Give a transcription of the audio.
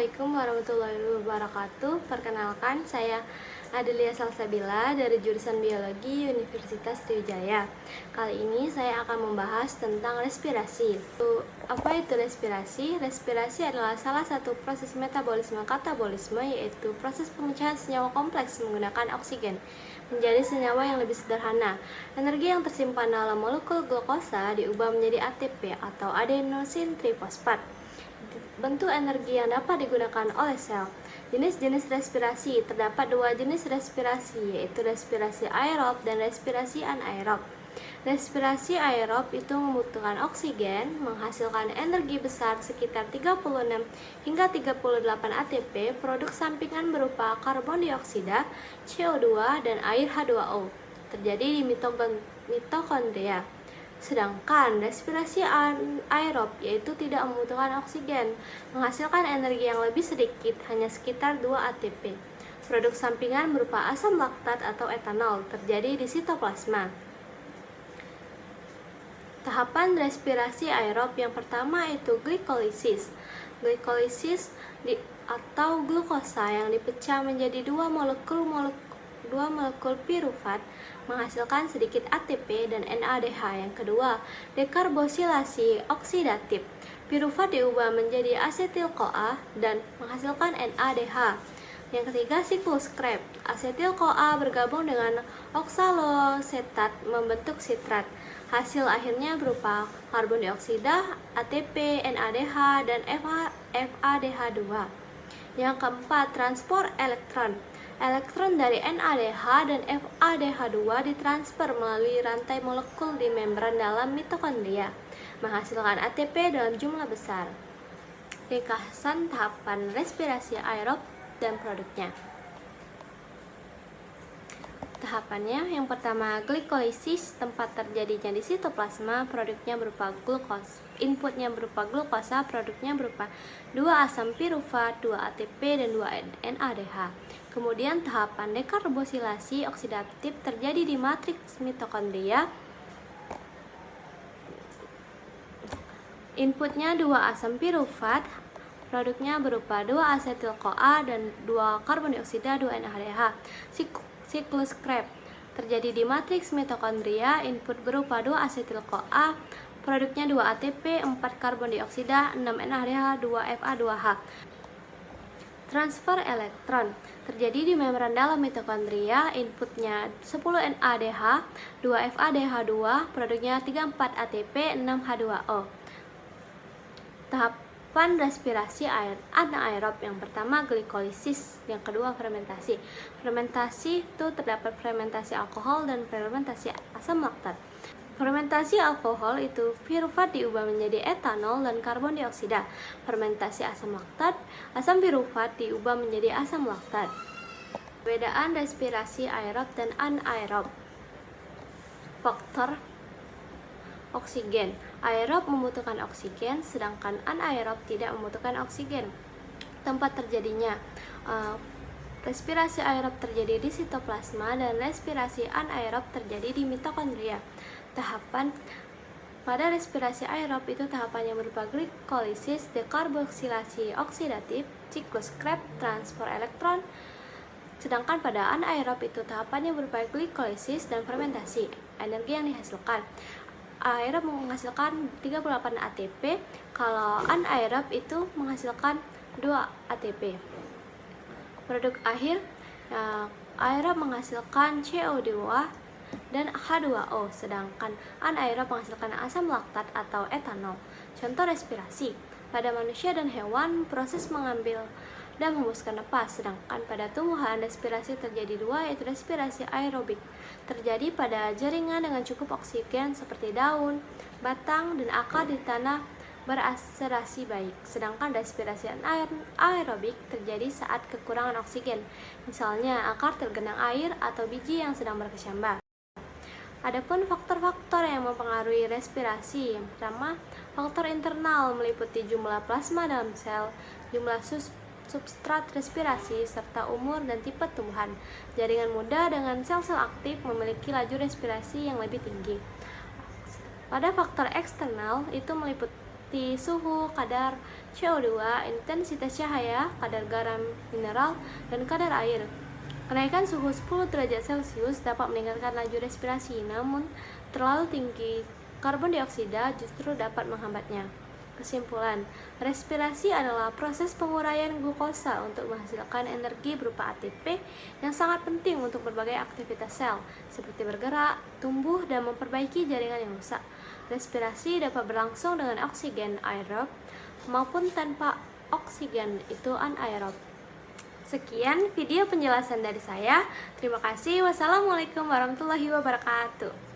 Assalamualaikum warahmatullahi wabarakatuh. Perkenalkan, saya Adelia Salsabila dari jurusan Biologi Universitas Sriwijaya. Kali ini saya akan membahas tentang respirasi. Apa itu respirasi? Respirasi adalah salah satu proses metabolisme-katabolisme, yaitu proses pemecahan senyawa kompleks menggunakan oksigen menjadi senyawa yang lebih sederhana. Energi yang tersimpan dalam molekul glukosa diubah menjadi ATP atau adenosin trifosfat. Bentuk energi yang dapat digunakan oleh sel. Jenis-jenis respirasi. Terdapat dua jenis respirasi, yaitu respirasi aerob dan respirasi anaerob. Respirasi aerob itu membutuhkan oksigen, menghasilkan energi besar sekitar 36 hingga 38 ATP, produk sampingan berupa karbon dioksida, CO2, dan air H2O. Terjadi di mitokondria. Sedangkan respirasi aerob yaitu tidak membutuhkan oksigen, menghasilkan energi yang lebih sedikit, hanya sekitar 2 ATP. Produk sampingan berupa asam laktat atau etanol terjadi di sitoplasma. Tahapan respirasi aerob yang pertama itu glikolisis. Glikolisis atau glukosa yang dipecah menjadi dua molekul pirufat menghasilkan sedikit ATP dan NADH. Yang kedua, dekarbosilasi oksidatif. Pirufat diubah menjadi asetil-CoA dan menghasilkan NADH. Yang ketiga, siklus Krebs. Asetil-CoA bergabung dengan oksalosetat membentuk sitrat. Hasil akhirnya berupa karbon dioksida, ATP, NADH, dan FADH2. Yang keempat, transport elektron. Elektron dari NADH dan FADH2 ditransfer melalui rantai molekul di membran dalam mitokondria, menghasilkan ATP dalam jumlah besar. Ringkasan tahapan respirasi aerob dan produknya. Tahapannya, yang pertama glikolisis, tempat terjadinya di sitoplasma, produknya berupa glukos. Inputnya berupa glukosa, produknya berupa 2 asam pirufat, 2 ATP, dan 2 NADH. Kemudian tahapan dekarbosilasi oksidatif terjadi di matriks mitokondria. Inputnya 2 asam pirufat, produknya berupa 2 asetil-CoA dan 2 karbon dioksida, 2 NADH. Siklus Krebs terjadi di matriks mitokondria. Input berupa 2 asetil-CoA, produknya 2 ATP, 4 karbon dioksida, 6 NADH, 2 FA2H. Transfer elektron terjadi di membran dalam mitokondria. Inputnya 10 NADH, 2 FADH2, produknya 34 ATP, 6 H2O. Tahapan respirasi anaerob, yang pertama glikolisis, yang kedua fermentasi. Fermentasi itu terdapat fermentasi alkohol dan fermentasi asam laktat. Fermentasi alkohol itu pirufat diubah menjadi etanol dan karbon dioksida. Fermentasi asam laktat, asam pirufat diubah menjadi asam laktat. Perbedaan respirasi aerob dan anaerob. Faktor oksigen. Aerob membutuhkan oksigen, sedangkan anaerob tidak membutuhkan oksigen. Tempat terjadinya respirasi aerob terjadi di sitoplasma dan respirasi anaerob terjadi di mitokondria. Tahapan pada respirasi aerob itu tahapannya berupa glikolisis, dekarboksilasi oksidatif, siklus Krebs, transfer elektron. Sedangkan pada anaerob itu tahapannya berupa glikolisis dan fermentasi. Energi yang dihasilkan, aerob menghasilkan 38 ATP, kalau anaerob itu menghasilkan 2 ATP. Produk akhir, aerob menghasilkan CO2 dan H2O, sedangkan anaerob menghasilkan asam laktat atau etanol. Contoh respirasi. Pada manusia dan hewan, proses mengambil dan menghembuskan napas, sedangkan pada tumbuhan respirasi terjadi dua, yaitu respirasi aerobik. Terjadi pada jaringan dengan cukup oksigen seperti daun, batang, dan akar di tanah beraserasi baik. Sedangkan respirasi aerobik terjadi saat kekurangan oksigen, misalnya akar tergenang air atau biji yang sedang berkecambah. Adapun faktor-faktor yang mempengaruhi respirasi, yang pertama, faktor internal meliputi jumlah plasma dalam sel, jumlah substrat respirasi, serta umur dan tipe tumbuhan. Jaringan muda dengan sel-sel aktif memiliki laju respirasi yang lebih tinggi. Pada faktor eksternal itu seperti suhu, kadar CO2, intensitas cahaya, kadar garam mineral, dan kadar air. Kenaikan suhu 10 derajat Celcius dapat meningkatkan laju respirasi, namun terlalu tinggi karbon dioksida justru dapat menghambatnya. Kesimpulan, respirasi adalah proses penguraian glukosa untuk menghasilkan energi berupa ATP yang sangat penting untuk berbagai aktivitas sel, seperti bergerak, tumbuh, dan memperbaiki jaringan yang rusak. Respirasi dapat berlangsung dengan oksigen aerob maupun tanpa oksigen itu anaerob. Sekian video penjelasan dari saya. Terima kasih. Wassalamualaikum warahmatullahi wabarakatuh.